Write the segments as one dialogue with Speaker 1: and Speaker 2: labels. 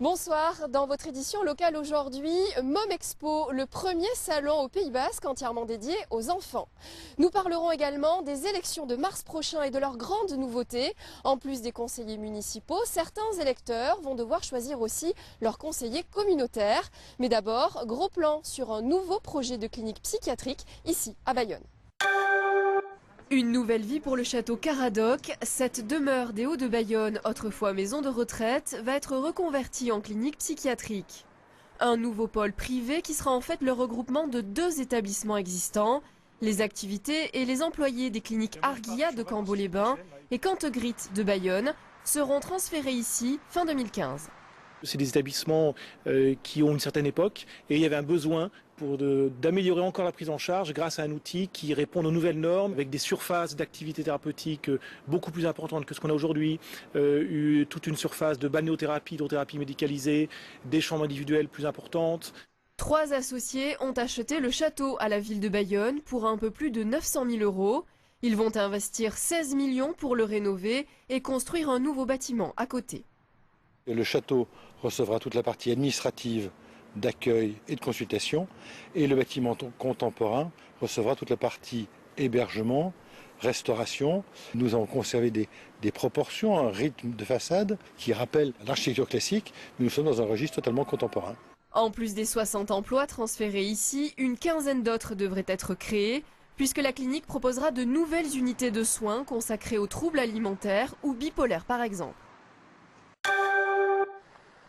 Speaker 1: Bonsoir, dans votre édition locale aujourd'hui, Momexpo, le premier salon au Pays Basque entièrement dédié aux enfants. Nous parlerons également des élections de mars prochain et de leurs grandes nouveautés. En plus des conseillers municipaux, certains électeurs vont devoir choisir aussi leurs conseillers communautaires. Mais d'abord, gros plan sur un nouveau projet de clinique psychiatrique ici à Bayonne. Une nouvelle vie pour le château Caradoc. Cette demeure des Hauts de Bayonne, autrefois maison de retraite, va être reconvertie en clinique psychiatrique. Un nouveau pôle privé qui sera en fait le regroupement de deux établissements existants. Les activités et les employés des cliniques Arguilla de Cambo-les-Bains et Cantegrit de Bayonne seront transférés ici fin 2015.
Speaker 2: C'est des établissements qui ont une certaine époque et il y avait un besoin d'améliorer encore la prise en charge grâce à un outil qui répond aux nouvelles normes avec des surfaces d'activité thérapeutique beaucoup plus importantes que ce qu'on a aujourd'hui, toute une surface de balnéothérapie, d'hydrothérapie médicalisée, des chambres individuelles plus importantes.
Speaker 1: 3 associés ont acheté le château à la ville de Bayonne pour un peu plus de 900 000 €. Ils vont investir 16 millions pour le rénover et construire un nouveau bâtiment à côté.
Speaker 3: Le château recevra toute la partie administrative d'accueil et de consultation et le bâtiment contemporain recevra toute la partie hébergement, restauration. Nous avons conservé des proportions, un rythme de façade qui rappelle l'architecture classique, mais nous sommes dans un registre totalement contemporain.
Speaker 1: En plus des 60 emplois transférés ici, une quinzaine d'autres devraient être créés, puisque la clinique proposera de nouvelles unités de soins consacrées aux troubles alimentaires ou bipolaires par exemple.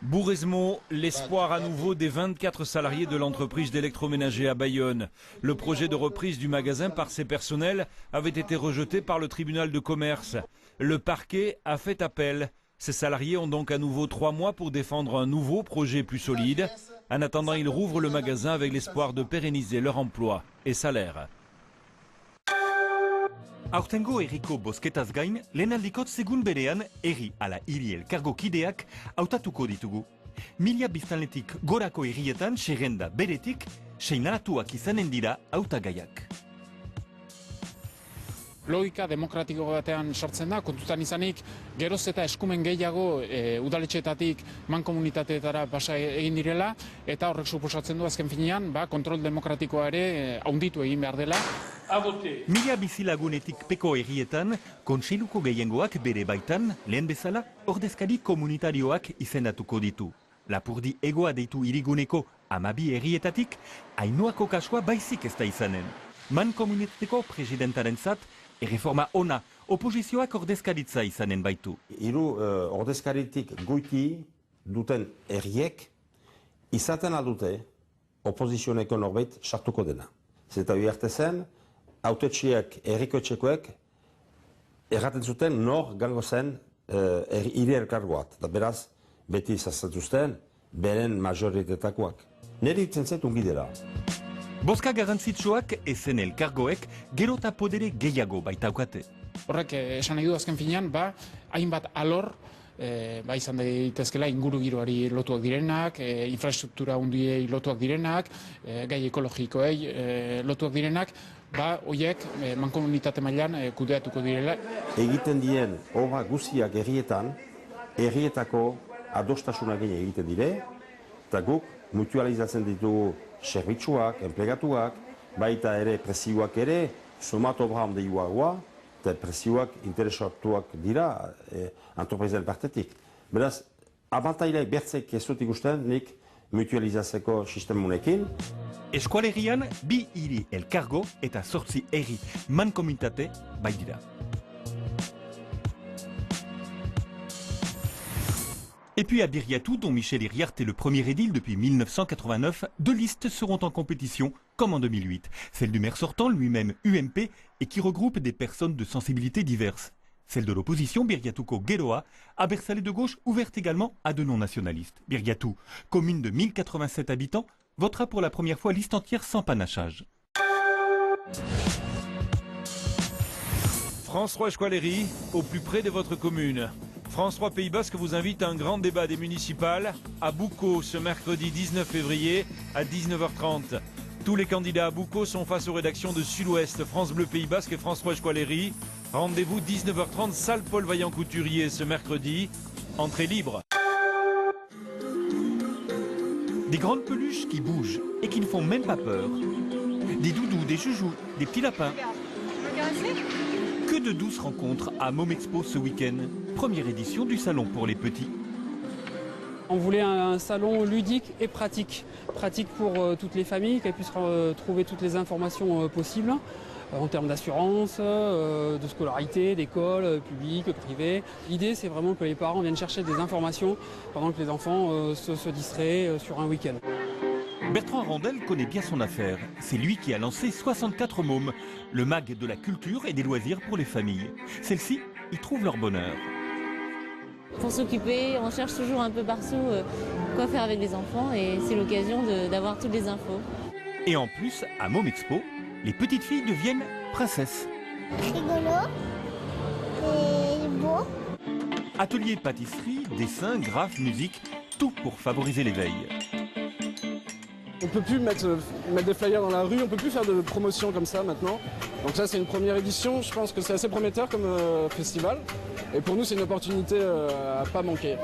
Speaker 4: Bouresmo, l'espoir à nouveau des 24 salariés de l'entreprise d'électroménager à Bayonne. Le projet de reprise du magasin par ses personnels avait été rejeté par le tribunal de commerce. Le parquet a fait appel. Ces salariés ont donc à nouveau 3 mois pour défendre un nouveau projet plus solide. En attendant, ils rouvrent le magasin avec l'espoir de pérenniser leur emploi et salaire.
Speaker 5: Aurtengo herriko bozketaz gain, lehenaldikot segun berean herri ala hiri elkargo kideak hautatuko ditugu. 1000 biztanletik gorako herrietan zerrenda beretik seinalatuak izanen dira hautagaiak.
Speaker 6: Logika demokratiko batean sortzen da, kontutan izanik geroz eta eskumen gehiago udaletxeetatik mankomunitateetara pasa egin direla, eta horrek suposatzen du azken finean kontrol demokratikoa ere handitu egin behar dela.
Speaker 5: 1000 bizilagunetik peko herrietan, kontseiluko gehiengoak bere baitan, lehen bezala, ordezkari komunitarioak izendatuko ditu. Lapurdi egoa deitu hiriguneko 12 herrietatik, Ainoako kasua baizik ez da izanen. Mankomunitateko presidentarenzat, erreforma ona, oposizioak ordezkaritza izanen baitu.
Speaker 7: 3 ordezkaritik goiti duten herriek izaten aldute opozizioneko norbait sartuko dena. Zeta biharte zen, hautetxiek, herriko etxekoek erraten zuten nor gango zen hiri elkargoat. Da beraz, beti izazatuzten beren majoritetakoak. Neri ditzen zait ungi dela.
Speaker 5: Bozka garrantzitsuak ezen elkargoek gero eta podere gehiago baitaukate.
Speaker 6: Horrek esan nahi du azken finean, hainbat alor, izan daitezkela inguru giroari lotuak direnak, infrastruktura hundiei lotuak direnak, gai ekologikoei lotuak direnak, horiek mankomunitate mailan kudeatuko direla.
Speaker 7: Egiten dien obra guztiak herrietan, herrietako adostasunak egiten dire, eta guk mutualizatzen ditugu zerbitzuak, enplegatuak, baita ere prezioak ere, somat obra handiagoa, eta prezioak interesatuak dira antroprezen partetik. Beraz, abantailek bertzek ez dut ikusten nik mutualizatzeko sistemunekin.
Speaker 5: Eskualerian, 2 hiri elkargo eta 8 herri mankomunitate baitira. Et puis à Biriatou, dont Michel Iriart est le premier édile depuis 1989, 2 listes seront en compétition, comme en 2008. Celle du maire sortant, lui-même UMP, et qui regroupe des personnes de sensibilités diverses. Celle de l'opposition, Biriatouko Geroa, a Bersalé de gauche, ouverte également à de non-nationalistes. Biriatou, commune de 1087 habitants, votera pour la première fois liste entière sans panachage.
Speaker 4: France 3 Esqualeri, au plus près de votre commune. France 3 Pays Basque vous invite à un grand débat des municipales à Boucau ce mercredi 19 février à 19h30. Tous les candidats à Boucau sont face aux rédactions de Sud-Ouest, France Bleu Pays Basque et France 3 Esqualeri. Rendez-vous 19h30, salle Paul Vaillant Couturier ce mercredi. Entrée libre.
Speaker 5: Des grandes peluches qui bougent et qui ne font même pas peur. Des doudous, des joujoux, des petits lapins. Que de douces rencontres à Momexpo ce week-end. Première édition du salon pour les petits.
Speaker 8: On voulait un salon ludique et pratique. Pratique pour toutes les familles, qu'elles puissent trouver toutes les informations possibles en termes d'assurance, de scolarité, d'école, publique, privée. L'idée, c'est vraiment que les parents viennent chercher des informations pendant que les enfants se distraient sur un week-end.
Speaker 5: Bertrand Randel connaît bien son affaire. C'est lui qui a lancé 64 mômes, le mag de la culture et des loisirs pour les familles. Celles-ci y trouvent leur bonheur.
Speaker 9: Pour s'occuper, on cherche toujours un peu partout quoi faire avec les enfants et c'est l'occasion d'avoir toutes les infos.
Speaker 5: Et en plus, à Momexpo, les petites filles deviennent princesses.
Speaker 10: Rigolo et beau.
Speaker 5: Atelier pâtisserie, dessin, graphes, musique, tout pour favoriser l'éveil.
Speaker 11: On ne peut plus mettre des flyers dans la rue, on ne peut plus faire de promotion comme ça maintenant. Donc ça c'est une première édition, je pense que c'est assez prometteur comme festival. Et pour nous c'est une opportunité à ne pas manquer.